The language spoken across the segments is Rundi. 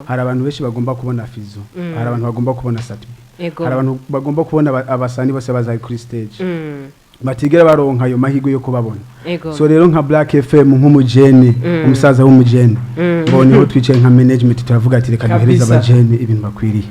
hari abantu benshi bagomba kubona Fizo, hari abantu bagomba kubona Satbi, hari abantu bagomba kubona abasani bose bazaye kuri stage batigera baronka ayo mahirwe yo kubabona. So rero nka Black FM nk'umujene umusaza w'umujene boneho twicaye nka management turavuga ati reka duhereza abajene ibintu bakwiriye.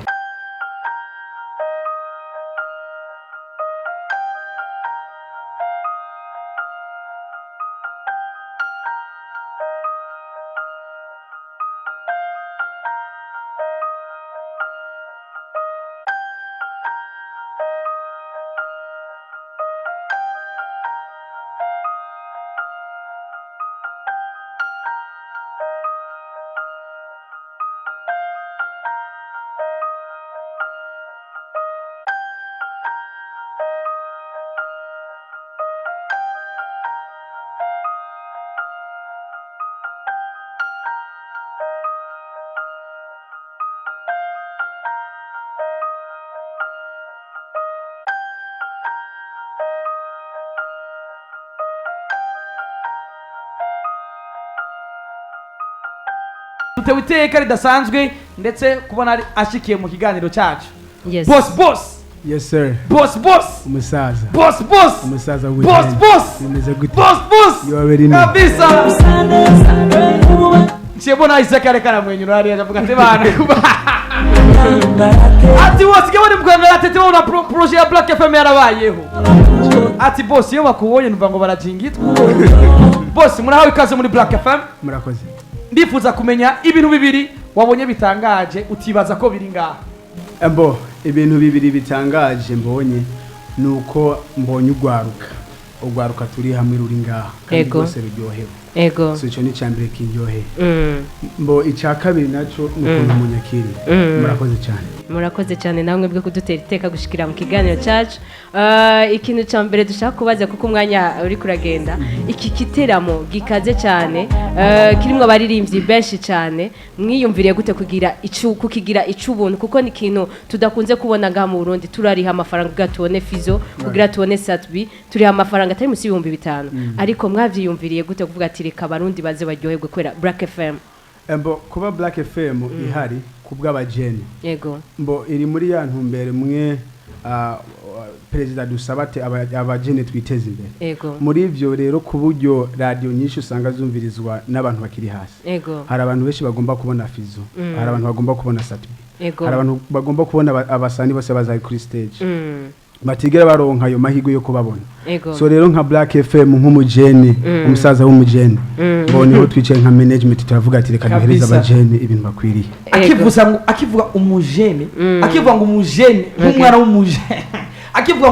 Utewiteka ridasanzwe ndetse kubona ashikiye mu kiganiro cyacu. Yes. Boss. Yes sir. Boss. Umusaza. Boss. Umusaza we. Boss. You already know. Kabisa. Chebona isaka rekana mwenyu rari avuga ati bana. Ati wasiga wari muganga atete una projet ya Black FM yarabayeho. Ati boss yo bakubonye numva ngo barajingitwa. Boss murahawe ikaze muri Black FM. Murakoze. Ndifuza kumenya ibintu bibiri wabonye bitangaje utibaza ko biri ngaha. Ibintu bibiri bitangaje mbonye nuko mbonye ugwaruka turi hamwe ruri ngaha kandi rwose ruryohewe. So ico ni cyambere kinyohe. Ica kabiri naco nuko munyakiri. Murakoze cyane namwe bwo kudutera iteka gushikira mu kiganiro cyacu. Ikintu cyambere dushaka kubaza kuko umwanya uri kuragenda. Iki kiteramo gikaze cyane kirimo abaririmbyi benshi cyane. Mwiyumviriye gute kukigira icubuntu kuko ni ikintu tudakunze kubona ngaha mu Burundi. Turariha amafaranga kugira tubone Fizo, kugira tubone Satbi, turiha amafaranga atari musi 5,000. Ariko mwavyiyumviriye gute kuvuga ati reka abarundi baze baryoherwe kwera Black FM? Kuba Black FM ihari kubw'abajene. Yego. Iri muri ya ntumbere mwe perezida dusabate abajene twiteze imbere. Muri ivyo rero ku buryo radio nyinshi usanga zumvirizwa n'abantu bakiri hasi. Hari abantu benshi bagomba kubona Fizo, hari abantu bagomba kubona Satbi, hari abantu bagomba kubona abasani bose bazaye kuri stage batigera baronka ayo mahirwe yo kubabona. So rero nka Black FM nk'umujene umusaza w'umujene boneho twicaye nka management turavuga ati reka duhereza abajene ibintu bakwiriye. Akivuga umujene akivuga ngo umujene nk'umwana w'umujene akivuga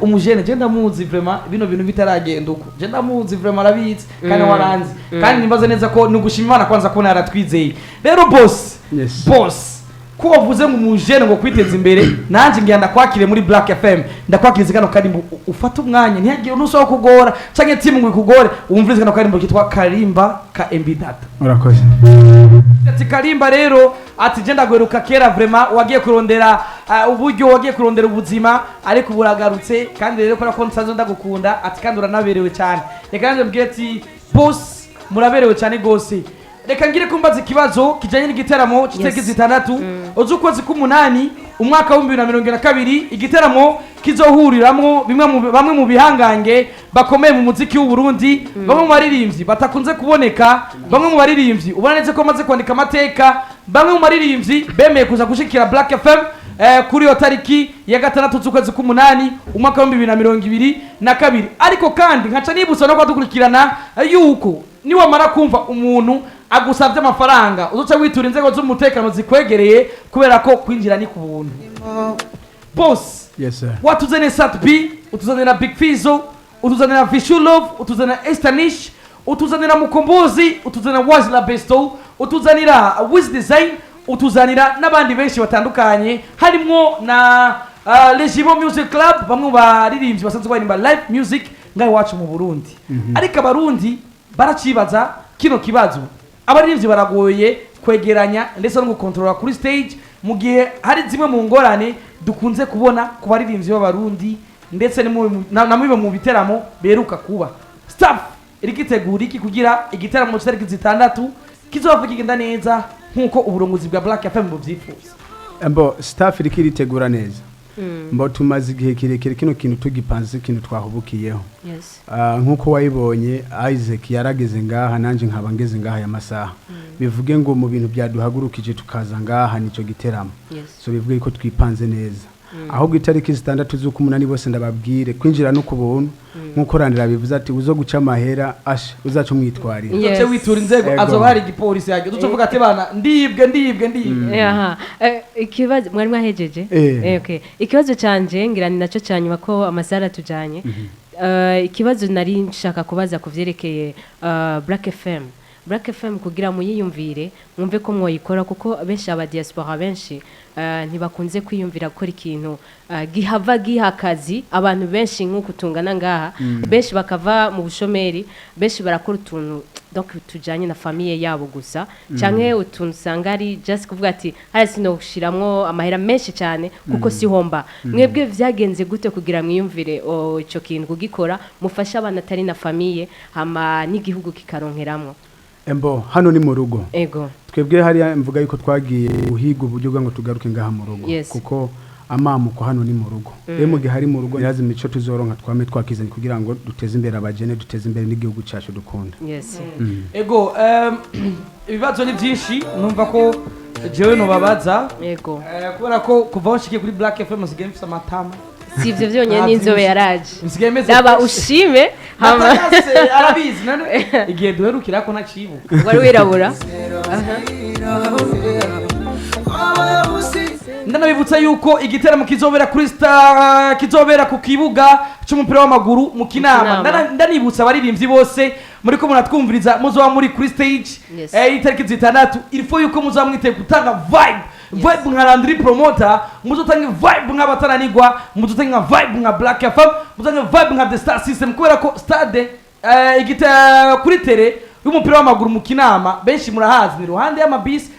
umujene je ndamuzi vraiment bino bintu bitaragenda uko je ndamuzi vraiment arabitse kandi waranzi kandi nimbaze neza ko nugushimana kwanza ko naratwizeye. Rero boss ko wavuze ngo umujene ngo kwiteza imbere nanje ngenda kwakire muri Black FM ndakwakiriza kano karimbo ufata umwanya ntiyagiye unuso kugora canke timu ngo ikugore umvirize kano karimbo kitwa Karimba ka MB Data. Murakoze. Ati Karimba rero ati je ndagweruka kera vraiment wagiye kurondera uburyo wagiye kurondera ubuzima ariko buragarutse kandi rero ko nsanze ndagukunda ati kandi uranaberewe cyane. Reka nje mbwiye ati boss muraberewe cyane gose. Reka ngire kumbaza ikibazo kijanye n'igiteramo kitegeze 6 uzukwezi k'umunani umwaka wa 2022 igiteramo kizohuriramwo bamwe mu bihangange bakomeye mu muziki w'u Burundi bamwe mu baririmbyi batakunze kuboneka bamwe mu baririmbyi ubonetse ko maze kwandika amateka bamwe mu baririmbyi bemeye kuza gushikira Black FM kuri yo tariki ya 6 z'ukwezi k'umunani umwaka wa 2022 ariko kandi nkaca nibutsa no kwadukurikirana yuko niwe mara kumva umuntu agusabye amafaranga uzoca witura inzego z'umutekano zikwegereye kubera ko kwinjira ni ku buntu. Boss. Yes sir. Watuzane Satbi, utuzanira Big Fizo, utuzanira Visual Love, utuzanira Estanish, utuzanira Mukombozi, utuzanira Wazla Besto, utuzanira Wiz Design, utuzanira n'abandi benshi batandukanye harimo na Legimo Music Club bamwe baririmbyi basanzwe barimba live music ngaho wacu mu Burundi. Ariko abarundi baracibaza kino kibazo. Abaririmbyi baragoye kwegeranya ndetse no gukontrola kuri stage mu gihe hari zimwe mu ngorane dukunze kubona ku baririmbyi b'abarundi ndetse namwe mu biteramo beruka kuba. Staff irikitegura iki kugira igiteramo cy'tariki 6 kizovuga kigenda neza nkuko uburongozi bwa Black FM buvyifuza. Mbo staff iriko iritegura neza. Mbo tumaze igihe kirekire kino kintu tugipanze ikintu twahubukiyeho. Yes. Nkuko wayibonye Isaac yarageze ngaha nanje nkaba ngeze ngaha ya masaha. Bivuge ngo mu bintu byaduhagurukije tukaza ngaha nico giteramo. So bivuge ko twipanze neza. Ahubwo itariki 6 z'ukumunani bose ndababwire kwinjira no kubuntu nkuko randira bivuze ati uzo guca amahera ashe uzaca umwitwarira uzoce witura inzego azoba hari igipolisi yage ducovuga ati bana ndibwe aha ikibazo mwari mwahejeje okay ikibazo canje ngira ni naco cyanyuma ko amasara tujanye ikibazo nari nshaka kubaza kuvyerekeye Black FM kugira muyiyumvire mwumve ko mwoyikora kuko benshi aba diaspora benshi ntibakunze kwiyumvira gukora ikintu gihava gihakazi abantu benshi nkuko tungana ngaha benshi bakava mu bushomeri benshi barakora utuntu donc tujanye na famille yabo gusa canke utuntu sangari just kuvuga ati hasi no gushiramwo amahera menshi cyane kuko si homba mwebwe vyagenze gute kugira mwiyumvire ico kintu kugikora mufasha abantu atari na famille hama n'igihugu kikaronkeramwo Embo hano ni mu rugo. Ego. Twebwe hari mvuga yuko twagiye uhiga uburyo bwa ngo tugaruke ngaha mu rugo kuko amamuko hano ni mu rugo. Mu gihe hari mu rugo yazi mico tuzoronka twame twakizanye kugira ngo duteze imbere abajene duteze imbere n'igihugu cyacu dukunda. Yes. Ego ibibazo ni byinshi numva ko jewe no babaza. Ego. Kubera ko kuva nshikiye kuri Black FM game amatama. Sivyo vyonye n'inzobe yaraje. Daba ushime hama arabizi none igihe duherukira ko nacibuka. Wari wirabura. Ndanabibutsa yuko igiteramo kizobera kuri kizobera ku kibuga cy'umupira w'amaguru mu Kinama. Ndanibutsa abaririmbyi bose muri ko munatwumviriza muzo muri kuri stage itariki 6 ilfo yuko muzo mwite gutanga vibe nka Landry promoter muzotanga vibe nka bataranigwa muzotanga vibe nka Black FM muzotanga vibe nka The Star System kubera ko stade igita kuri tele y'umupira w'amaguru mu Kinama benshi murahazi ni ruhande y'amabisi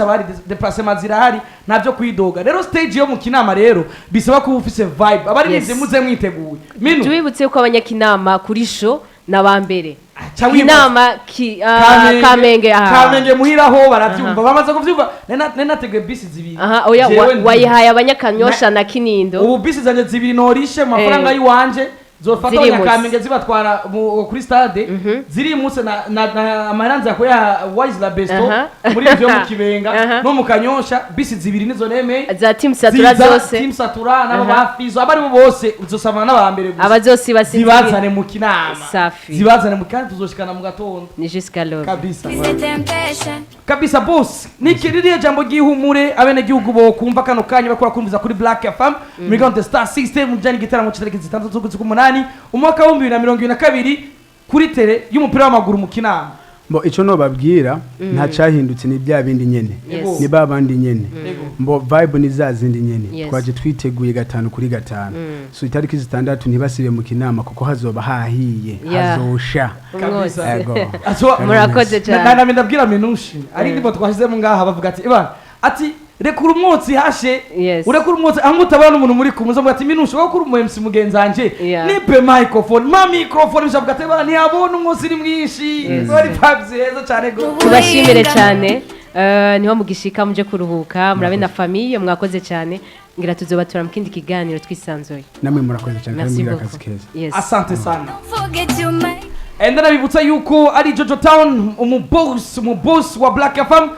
abari déplacement zirahari navyo kwidoga rero stage yo mu Kinama rero bisaba ko ufise vibe abari nivye muze mwiteguye minu twibutse ko abanyakinama kuri show nabambere Kinama Kamenge muhiraho baravyumva bamaze kuvyumva nenategwe bisi zibiri oya wayihaye abanyakanyosha na Kinindo ubu bisi zanje zibiri norishe mu mafaranga yiwanje zofata Kamenge zibatwara kuri stade ziri munsi na amaranza ko ya Wise la Besto muri byo mu Kibenga no mu Kanyosha bisi zibiri nizo neme za Team Satura zose Team Satura nabo bafizo abari bose uzosama n'abambere gusa abazosi zibazane mu Kinama safi zibazane mu kandi tuzoshikana mu gatondo ni jusqu'à l'heure kabisa boss nikiririye jambo gihumure abene gihugu bo kumva kano kanya bakora kumviza kuri Black FM muri The Star System mujani gitaramo cy'tariki 6 z'ukwezi umwaka wa 2022 kuri tele y'umupira w'amaguru mu Kinama. Mbo ico no babwira nta cyahindutse ni bya bindi nyene ni babandi nyene mbo vibe ni za zindi nyene twaje twiteguye 5 kuri 5 so itariki 6 ntibasibe mu Kinama kuko hazoba hahiye hazosha kabisa murakoze cyane nami ndabwira minushi ari ndipo twashize mu ngaha bavuga ati ati rekura umwotsi hashe urekura umwotsi amutabana n'umuntu muri kumuza ngo ati minusho wo kuri MC mugenzanje nipe microphone bishavuga ati bana ntiyabona umwotsi iri mwinshi bari pabs heza cyane go tubashimire cyane niho mugishika muje kuruhuka murabe na famille mwakoze cyane ngira tuzobatura mu kindi kiganiro twisanzoye namwe murakoze cyane kandi muri akazi keza asante sana endana bibutsa yuko ari Jojo Town umuboss wa Black FM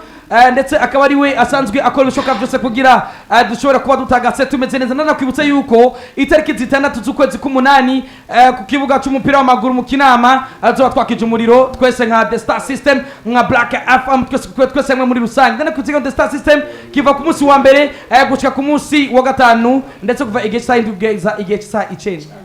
ndetse akaba ari we asanzwe akora ibishoboka byose kugira dushobora kuba dutagatse tumeze neza nanakwibutsa yuko itariki 6 z'ukwezi k'umunani ku kibuga cy'umupira w'amaguru mu Kinama azoba twakije umuriro twese nka The Star System nka Black FM twese muri rusange nanakwibutsa The Star System kiva ku munsi wa mbere gushika ku munsi wa gatanu ndetse kuva igihe cy'indwi igihe cy'isa 9